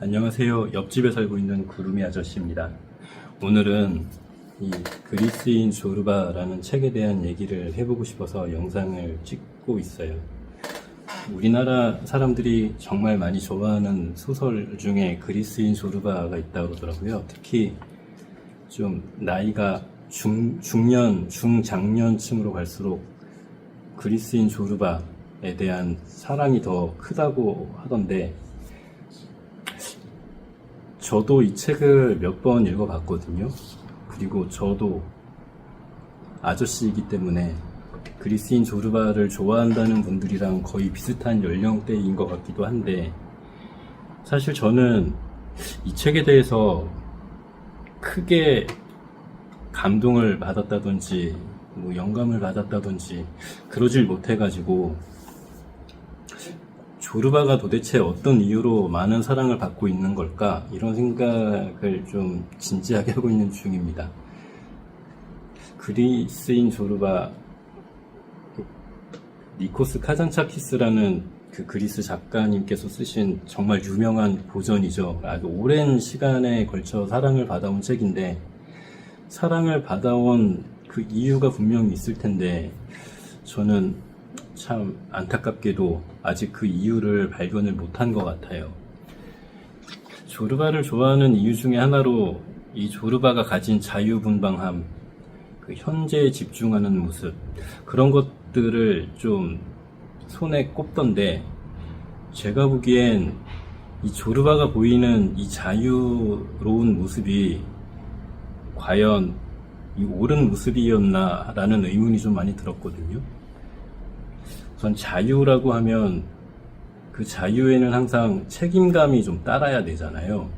안녕하세요. 옆집에 살고 있는 구름이 아저씨입니다. 오늘은 이 그리스인 조르바라는 책에 대한 얘기를 해보고 싶어서 영상을 찍고 있어요. 우리나라 사람들이 정말 많이 좋아하는 소설 중에 그리스인 조르바가 있다고 그러더라고요. 특히 좀 나이가 중년, 중장년층으로 갈수록 그리스인 조르바에 대한 사랑이 더 크다고 하던데, 저도 이 책을 몇 번 읽어봤거든요. 그리고 저도 아저씨이기 때문에 그리스인 조르바를 좋아한다는 분들이랑 거의 비슷한 연령대인 것 같기도 한데, 사실 저는 이 책에 대해서 크게 감동을 받았다든지 영감을 받았다든지 그러질 못해가지고, 조르바가 도대체 어떤 이유로 많은 사랑을 받고 있는 걸까, 이런 생각을 좀 진지하게 하고 있는 중입니다. 그리스인 조르바, 니코스 카잔차키스라는 그 그리스 작가님께서 쓰신 정말 유명한 고전이죠. 아주 오랜 시간에 걸쳐 사랑을 받아온 책인데, 사랑을 받아온 그 이유가 분명히 있을 텐데, 저는 참 안타깝게도 아직 그 이유를 발견을 못한 것 같아요. 조르바를 좋아하는 이유 중에 하나로 이 조르바가 가진 자유분방함, 그 현재에 집중하는 모습, 그런 것들을 좀 손에 꼽던데, 제가 보기엔 이 조르바가 보이는 이 자유로운 모습이 과연 이 옳은 모습이었나 라는 의문이 좀 많이 들었거든요. 우선 자유라고 하면 그 자유에는 항상 책임감이 좀 따라야 되잖아요.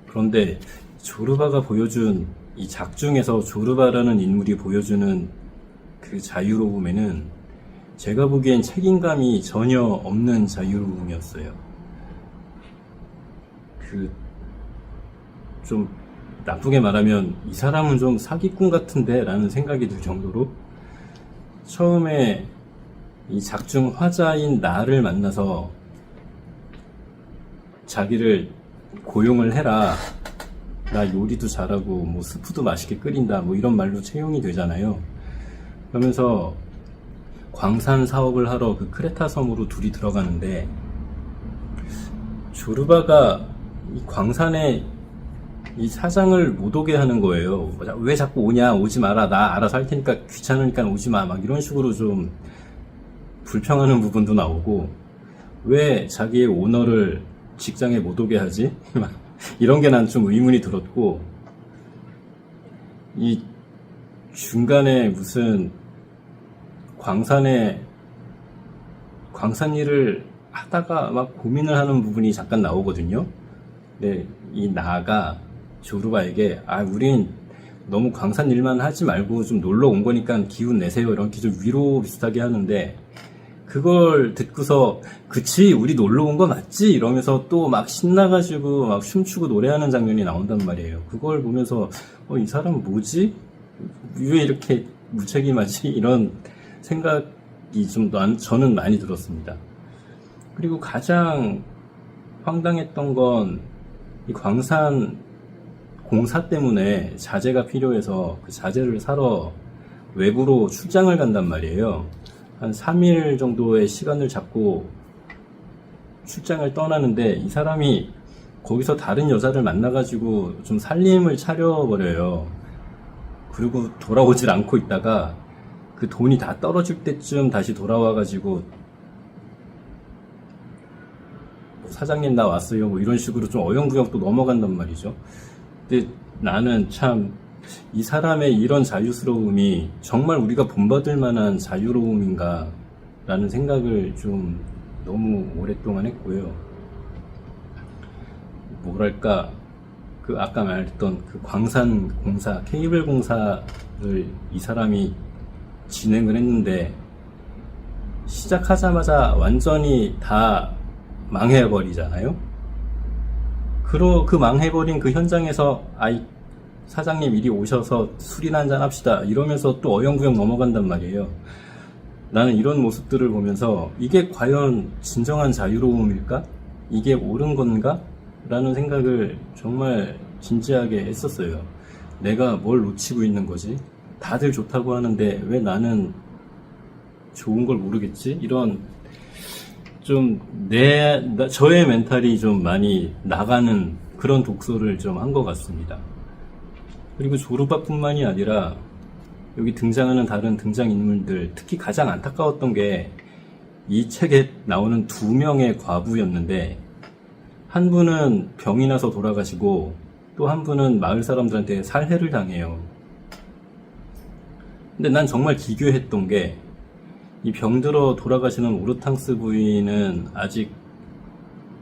그런데 조르바가 보여준 이 작중에서 조르바라는 인물이 보여주는 그 자유로움에는 제가 보기엔 책임감이 전혀 없는 자유로움이었어요. 좀 나쁘게 말하면 이 사람은 좀 사기꾼 같은데 라는 생각이 들 정도로, 처음에 이 작중 화자인 나를 만나서 자기를 고용을 해라, 나 요리도 잘하고 뭐 스프도 맛있게 끓인다, 뭐 이런 말로 채용이 되잖아요. 그러면서 광산 사업을 하러 그 크레타 섬으로 둘이 들어가는데, 조르바가 이 광산에 이 사장을 못 오게 하는 거예요. 왜 자꾸 오냐, 오지 마라, 나 알아서 할 테니까, 귀찮으니까 오지 마, 막 이런 식으로 좀 불평하는 부분도 나오고, 왜 자기의 오너를 직장에 못 오게 하지? 이런 게 난 좀 의문이 들었고, 이 중간에 무슨 광산 일을 하다가 막 고민을 하는 부분이 잠깐 나오거든요. 근데 이 나가 조르바에게, 우린 너무 광산 일만 하지 말고 좀 놀러 온 거니까 기운 내세요, 이렇게 좀 위로 비슷하게 하는데, 그걸 듣고서 그치, 우리 놀러 온 거 맞지? 이러면서 또 막 신나가지고 막 춤추고 노래하는 장면이 나온단 말이에요. 그걸 보면서 이 사람 뭐지? 왜 이렇게 무책임하지? 이런 생각이 저는 많이 들었습니다. 그리고 가장 황당했던 건 이 광산 공사 때문에 자재가 필요해서 그 자재를 사러 외부로 출장을 간단 말이에요. 한 3일 정도의 시간을 잡고 출장을 떠나는데, 이 사람이 거기서 다른 여자를 만나가지고 좀 살림을 차려버려요. 그리고 돌아오질 않고 있다가 그 돈이 다 떨어질 때쯤 다시 돌아와가지고, 사장님 나 왔어요, 뭐 이런 식으로 좀 어영부영 또 넘어간단 말이죠. 근데 나는 참 이 사람의 이런 자유스러움이 정말 우리가 본받을 만한 자유로움인가 라는 생각을 좀 너무 오랫동안 했고요. 뭐랄까, 아까 말했던 그 광산 공사, 케이블 공사를 이 사람이 진행을 했는데, 시작하자마자 완전히 다 망해버리잖아요. 그 망해버린 그 현장에서 사장님 이리 오셔서 술이나 한잔 합시다 이러면서 또 어영부영 넘어간단 말이에요. 나는 이런 모습들을 보면서 이게 과연 진정한 자유로움일까? 이게 옳은 건가? 라는 생각을 정말 진지하게 했었어요. 내가 뭘 놓치고 있는 거지? 다들 좋다고 하는데 왜 나는 좋은 걸 모르겠지? 이런 좀 저의 멘탈이 좀 많이 나가는 그런 독서를 좀 한 것 같습니다. 그리고 조르바뿐만이 아니라 여기 등장하는 다른 등장인물들, 특히 가장 안타까웠던 게 이 책에 나오는 2명의 과부였는데, 한 분은 병이 나서 돌아가시고 또 한 분은 마을 사람들한테 살해를 당해요. 근데 난 정말 기괴했던 게, 이 병들어 돌아가시는 오르탕스 부인은 아직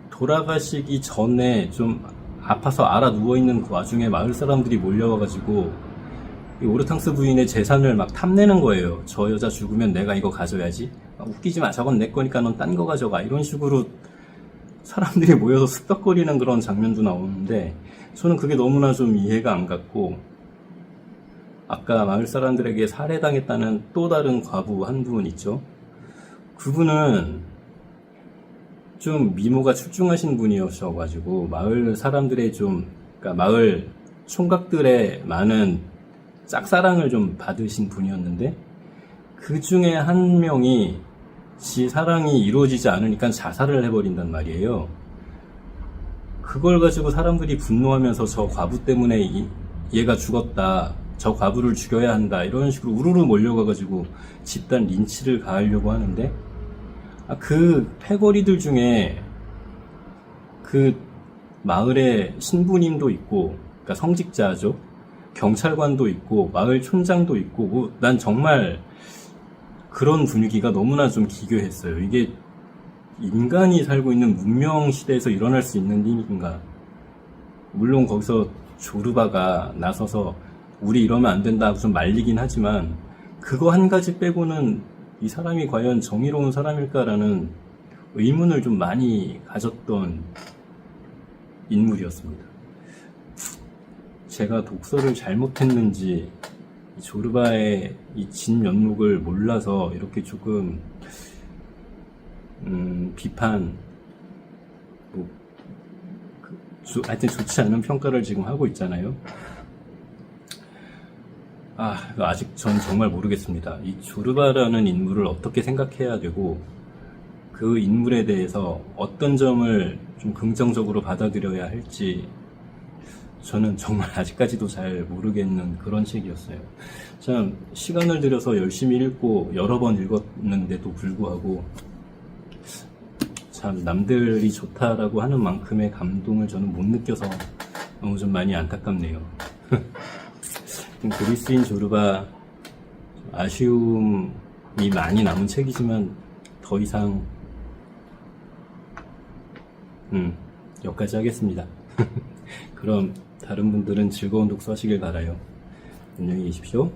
돌아가시기 전에 좀 아파서 알아 누워있는 그 와중에 마을 사람들이 몰려와가지고 이 오르탕스 부인의 재산을 막 탐내는 거예요. 저 여자 죽으면 내가 이거 가져야지. 웃기지 마. 저건 내 거니까 넌 딴 거 가져가. 이런 식으로 사람들이 모여서 습격거리는 그런 장면도 나오는데, 저는 그게 너무나 좀 이해가 안 갔고, 아까 마을 사람들에게 살해당했다는 또 다른 과부 한 분 있죠. 그분은 좀 미모가 출중하신 분이셔가지고 마을 사람들의 그러니까 마을 총각들의 많은 짝사랑을 좀 받으신 분이었는데, 그 중에 한 명이 지 사랑이 이루어지지 않으니까 자살을 해버린단 말이에요. 그걸 가지고 사람들이 분노하면서 저 과부 때문에 얘가 죽었다, 저 과부를 죽여야 한다, 이런 식으로 우르르 몰려가가지고 집단 린치를 가하려고 하는데, 그 패거리들 중에 그 마을에 신부님도 있고, 그러니까 성직자죠. 경찰관도 있고, 마을 촌장도 있고, 난 정말 그런 분위기가 너무나 좀 기괴했어요. 이게 인간이 살고 있는 문명 시대에서 일어날 수 있는 일인가. 물론 거기서 조르바가 나서서 우리 이러면 안 된다 하고 좀 말리긴 하지만, 그거 한 가지 빼고는 이 사람이 과연 정의로운 사람일까라는 의문을 좀 많이 가졌던 인물이었습니다. 제가 독서를 잘못했는지 이 조르바의 이 진면목을 몰라서 이렇게 조금 비판, 하여튼 좋지 않은 평가를 지금 하고 있잖아요. 아직 전 정말 모르겠습니다. 이 조르바라는 인물을 어떻게 생각해야 되고, 그 인물에 대해서 어떤 점을 좀 긍정적으로 받아들여야 할지 저는 정말 아직까지도 잘 모르겠는 그런 책이었어요. 참 시간을 들여서 열심히 읽고 여러 번 읽었는데도 불구하고 참 남들이 좋다라고 하는 만큼의 감동을 저는 못 느껴서 너무 좀 많이 안타깝네요. 그리스인 조르바, 아쉬움이 많이 남은 책이지만 더 이상 여기까지 하겠습니다. 그럼 다른 분들은 즐거운 독서 하시길 바라요. 안녕히 계십시오.